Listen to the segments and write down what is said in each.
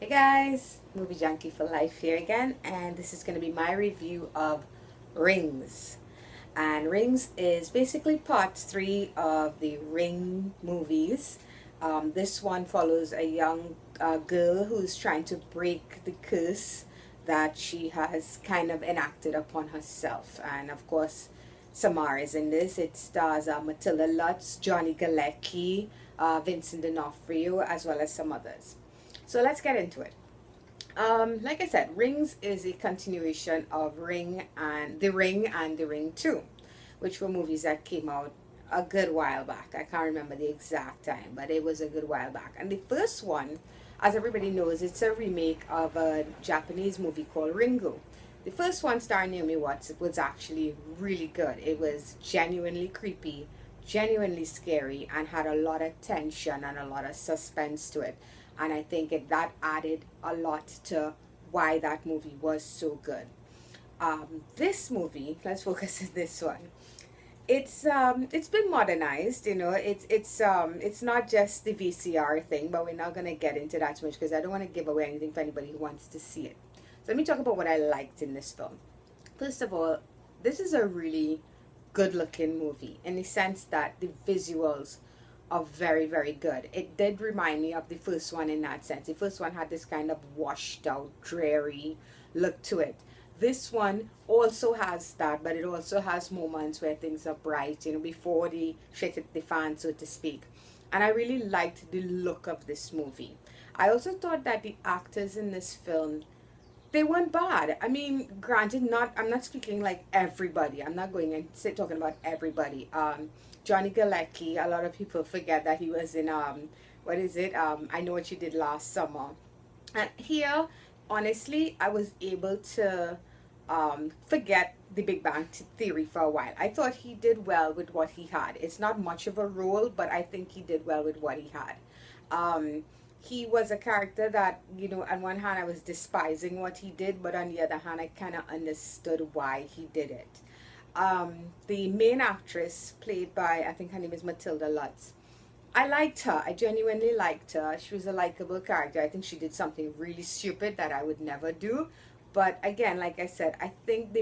Hey guys, Movie Junkie for Life here again, and this is going to be my review of Rings. And Rings is basically part three of the Ring movies. This one follows a young girl who's trying to break the curse that she has kind of enacted upon herself. And of course, Samara is in this. It stars Matilda Lutz, Johnny Galecki, Vincent D'Onofrio, as well as some others. So let's get into it. Like I said, Rings is a continuation of The Ring and The Ring 2, which were movies that came out a good while back. I can't remember the exact time, but it was a good while back. And the first one, as everybody knows, it's a remake of a Japanese movie called Ringo. The first one starring Naomi Watts was actually really good. It was genuinely creepy, genuinely scary, and had a lot of tension and a lot of suspense to it. And I think that added a lot to why that movie was so good. This movie, let's focus on this one. It's been modernized, it's not just the VCR thing, but we're not gonna get into that too much because I don't want to give away anything for anybody who wants to see it. So let me talk about what I liked in this film. First of all, this is a really good looking movie in the sense that the visuals are very, very good. It did remind me of the first one in that sense. The first one had this kind of washed out, dreary look to it. This one also has that, but it also has moments where things are bright, before the shit hit the fan, so to speak. And I really liked the look of this movie. I also thought that the actors in this film, they weren't bad. I mean, granted, I'm not speaking like everybody. I'm not going and talking about everybody. Johnny Galecki, a lot of people forget that he was in what is it? I Know What You Did Last Summer. And here, honestly, I was able to forget the Big Bang Theory for a while. I thought he did well with what he had. It's not much of a role, but I think he did well with what he had. He was a character that, on one hand I was despising what he did, but on the other hand I kind of understood why he did it. The main actress, played by, I think her name is Matilda Lutz, I liked her. I genuinely liked her. She was a likable character. I think she did something really stupid that I would never do. But again, like I said, I think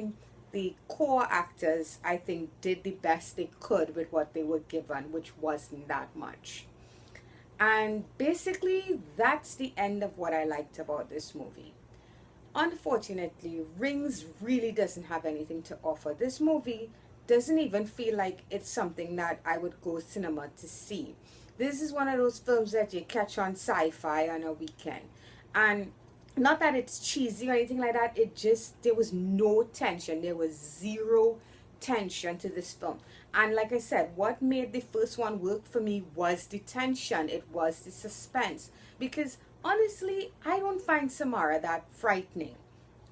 the core actors, I think, did the best they could with what they were given, which wasn't that much. And basically, that's the end of what I liked about this movie. Unfortunately, Rings really doesn't have anything to offer. This movie doesn't even feel like it's something that I would go cinema to see. This is one of those films that you catch on sci-fi on a weekend. And not that it's cheesy or anything like that, there was no tension. There was zero tension to this film. And like I said, what made the first one work for me was the tension. It was the suspense. Because honestly, I don't find Samara that frightening.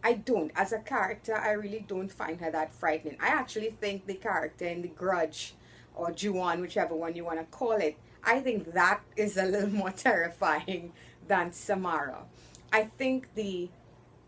I don't. As a character, I really don't find her that frightening. I actually think the character in The Grudge, or Ju-on, whichever one you want to call it, I think that is a little more terrifying than Samara. I think the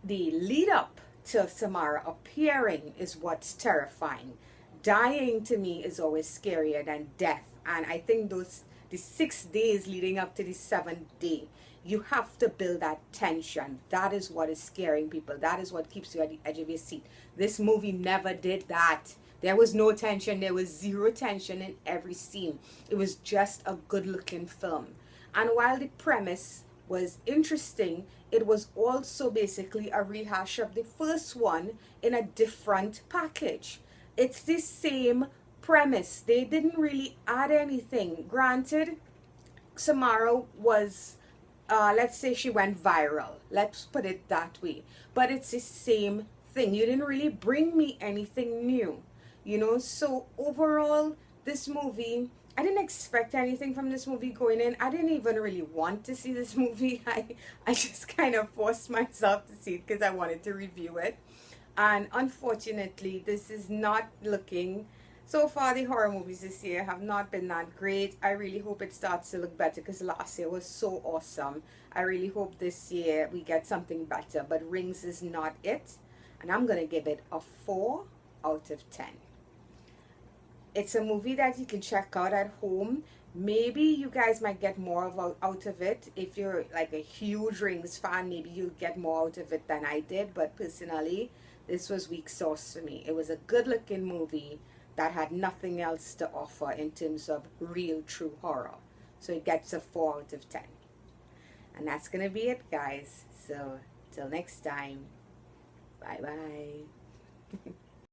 lead up to Samara appearing is what's terrifying. Dying to me is always scarier than death. And I think the 6 days leading up to the seventh day, you have to build that tension. That is what is scaring people. That is what keeps you at the edge of your seat. This movie never did that. There was no tension. There was zero tension in every scene. It was just a good looking film. And while the premise was interesting, it was also basically a rehash of the first one in a different package. It's the same premise. They didn't really add anything. Granted, Samara was, let's say she went viral. Let's put it that way. But it's the same thing. You didn't really bring me anything new. So overall, this movie, I didn't expect anything from this movie going in. I didn't even really want to see this movie. I just kind of forced myself to see it because I wanted to review it. And unfortunately, this is not looking, so far the horror movies this year have not been that great. I really hope it starts to look better because last year was so awesome. I really hope this year we get something better, but Rings is not it. And I'm going to give it a 4 out of 10. It's a movie that you can check out at home. Maybe you guys might get more out of it. If you're like a huge Rings fan, maybe you'll get more out of it than I did. But personally, this was weak sauce for me. It was a good looking movie that had nothing else to offer in terms of real true horror. So it gets a 4 out of 10. And that's going to be it, guys. So till next time, bye bye.